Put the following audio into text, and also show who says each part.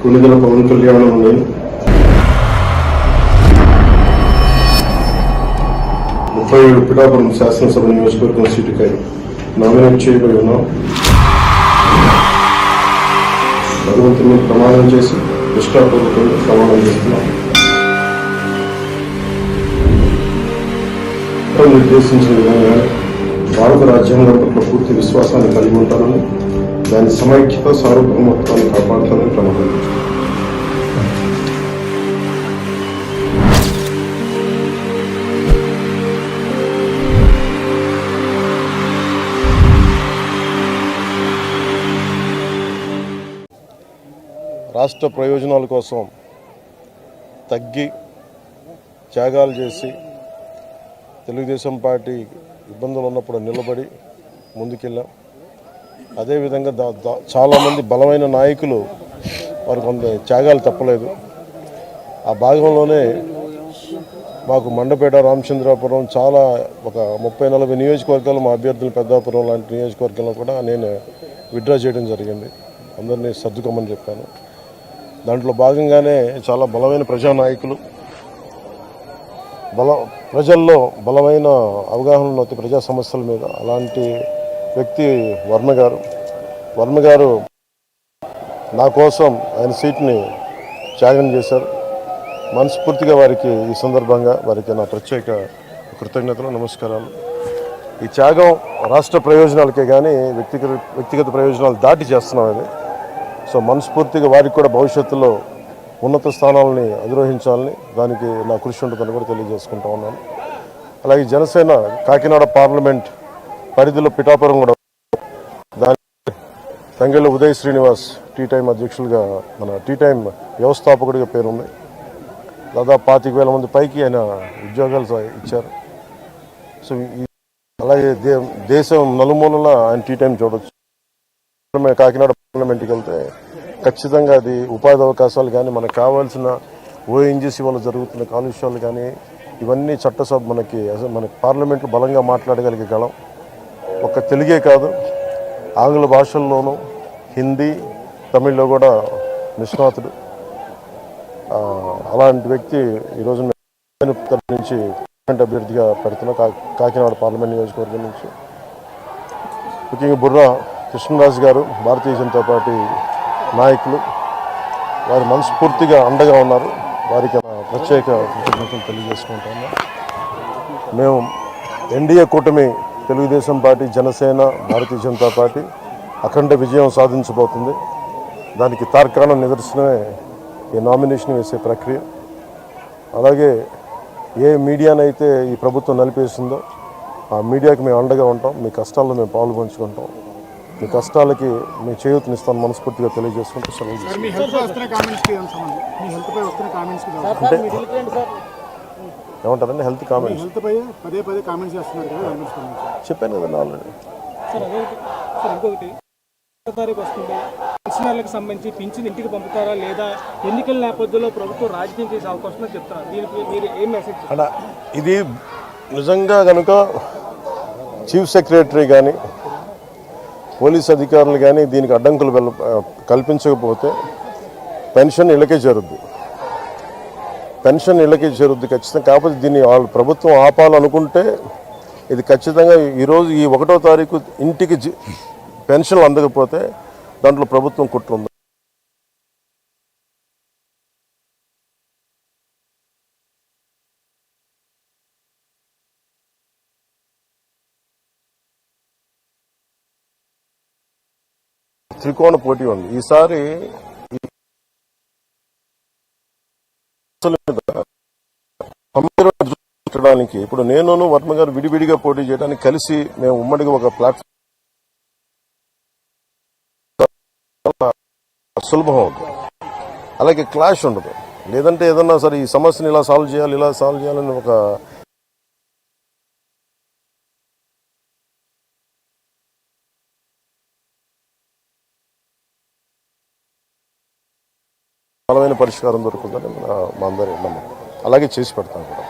Speaker 1: కొన్నిదల పవన్ కళ్యాణ్ ఉన్నాయి. 37 పిఠాపురం శాసనసభ నియోజకవర్గం సీటుకై నామినేట్ చేయబడి ఉన్నాం. భగవంతుని ప్రమాణం చేసి నిష్ఠాపూర్వకంగా ప్రమాణం చేస్తున్నాం. నిర్దేశించిన విధంగా భారత రాజ్యాంగం పట్ల పూర్తి విశ్వాసాన్ని కలిగి ఉంటానని, దాని సమైక్యత సార్వభౌమత్వాన్ని కాపాడుతానని ప్రమాణం చేస్తున్నాం.
Speaker 2: రాష్ట్ర ప్రయోజనాల కోసం తగ్గి త్యాగాలు చేసి తెలుగుదేశం పార్టీ ఇబ్బందులు ఉన్నప్పుడు నిలబడి ముందుకెళ్ళాం. అదేవిధంగా చాలామంది బలమైన నాయకులు వారు కొంత త్యాగాలు తప్పలేదు. ఆ భాగంలోనే మాకు మండపేట, రామచంద్రాపురం చాలా ఒక 30-40 నియోజకవర్గాలు మా అభ్యర్థులు పెద్దాపురం లాంటి నియోజకవర్గంలో కూడా నేను విత్డ్రా చేయడం జరిగింది. అందరినీ సర్దుకోమని చెప్పాను. దాంట్లో భాగంగానే చాలా బలమైన ప్రజానాయకులు, ప్రజల్లో బలమైన అవగాహన ఉన్న ప్రజా సమస్యల మీద అలాంటి వ్యక్తి వర్మ గారు నా కోసం ఆయన సీట్ని త్యాగం చేశారు. మనస్ఫూర్తిగా వారికి ఈ సందర్భంగా వారికి నా ప్రత్యేక కృతజ్ఞతలు, నమస్కారాలు. ఈ త్యాగం రాష్ట్ర ప్రయోజనాలకే కానీ వ్యక్తిగత ప్రయోజనాలు దాటి చేస్తున్నాం. అది సో మనస్ఫూర్తిగా వారికి కూడా భవిష్యత్తులో ఉన్నత స్థానాలని అధిరోహించాలని దానికి నా కృషి ఉంటుందని కూడా తెలియజేసుకుంటా ఉన్నాను. అలాగే జనసేన కాకినాడ పార్లమెంట్ పరిధిలో పిఠాపురం కూడా దాని తంగెళ్ళ ఉదయ్ శ్రీనివాస్ టీ టైం అధ్యక్షులుగా, మన టీ టైం వ్యవస్థాపకుడిగా పేరుంది. దాదాపు 25,000 మంది పైకి ఆయన ఉద్యోగాలు ఇచ్చారు. సో అలాగే దేశం నలుమూలల ఆయన టీ టైం చూడొచ్చు. కాకినాడ పార్లమెంట్కి వెళ్తే ఖచ్చితంగా అది ఉపాధి అవకాశాలు కానీ, మనకు కావాల్సిన ఓఎన్జీసీ వల్ల జరుగుతున్న కాలుష్యాలు కానీ, ఇవన్నీ చట్టసభ మన పార్లమెంట్లో బలంగా మాట్లాడగలిగే గలం. ఒక్క తెలుగే కాదు, ఆంగ్ల భాషల్లోనూ, హిందీ, తమిళ్లో కూడా నిష్ణాతుడు. అలాంటి వ్యక్తి ఈరోజు నుంచి అభ్యర్థిగా పెడుతున్న కాకినాడ పార్లమెంట్ నియోజకవర్గం నుంచి. ముఖ్యంగా బుర్రా కృష్ణరాజు గారు, భారతీయ జనతా పార్టీ నాయకులు, వారు మనస్ఫూర్తిగా అండగా ఉన్నారు. వారికి ప్రత్యేక కృతజ్ఞతలు తెలియజేసుకుంటాము. మేము ఎన్డీఏ కూటమి తెలుగుదేశం పార్టీ, జనసేన, భారతీయ జనతా పార్టీ అఖండ విజయం సాధించబోతుంది. దానికి తార్కాణ నిదర్శనమే ఈ నామినేషన్ వేసే ప్రక్రియ. అలాగే ఏ మీడియానైతే ఈ ప్రభుత్వం నలిపేసిందో ఆ మీడియాకి మేము అండగా ఉంటాం. మీ కష్టాల్లో మేము పాలు పంచుకుంటాం. మీ కష్టాలకి మీ చేయూతనిస్తాను మనస్ఫూర్తిగా తెలియజేసుకుంటూ సెలవు. అంటే ఏమంటారండి హెల్త్ కామెంట్స్ చెప్పాను కదా ఆల్రెడీ.
Speaker 3: పెన్షనర్లకు సంబంధించి పింఛన్ ఇంటికి పంపుతారా లేదా ఎన్నికల నేపథ్యంలో ప్రభుత్వం రాజకీయం చేసే అవకాశం చెప్తారా? దీనికి మీరు ఏం మెసేజ్?
Speaker 2: అలా ఇది నిజంగా కనుక చీఫ్ సెక్రటరీ కానీ, పోలీస్ అధికారులు కానీ దీనికి అడ్డంకులు కల్పించకపోతే పెన్షన్ ఇళ్ళకే చేరుద్ది. ఖచ్చితంగా. కాకపోతే దీన్ని వాళ్ళు ప్రభుత్వం ఆపాలనుకుంటే ఇది ఖచ్చితంగా ఈరోజు ఈ 1వ తారీఖు ఇంటికి పెన్షన్లు అందకపోతే దాంట్లో ప్రభుత్వం కుట్ర ఉంది. త్రికోణ పోటీ ఉంది ఈసారి. ఇప్పుడు నేను వర్మ గారు విడివిడిగా పోటీ చేయడానికి కలిసి మేము ఉమ్మడిగా ఒక ప్లాట్ఫామ్ సులభం అవుతుంది. అలాగే క్లాష్ ఉండదు. లేదంటే ఏదన్నా సరే ఈ సమస్యను ఇలా సాల్వ్ చేయాలని ఒక బలమైన పరిష్కారం దొరుకుతుందని మా అందరి నమ్మకం. అలాగే చేసి పెడతాం కూడా.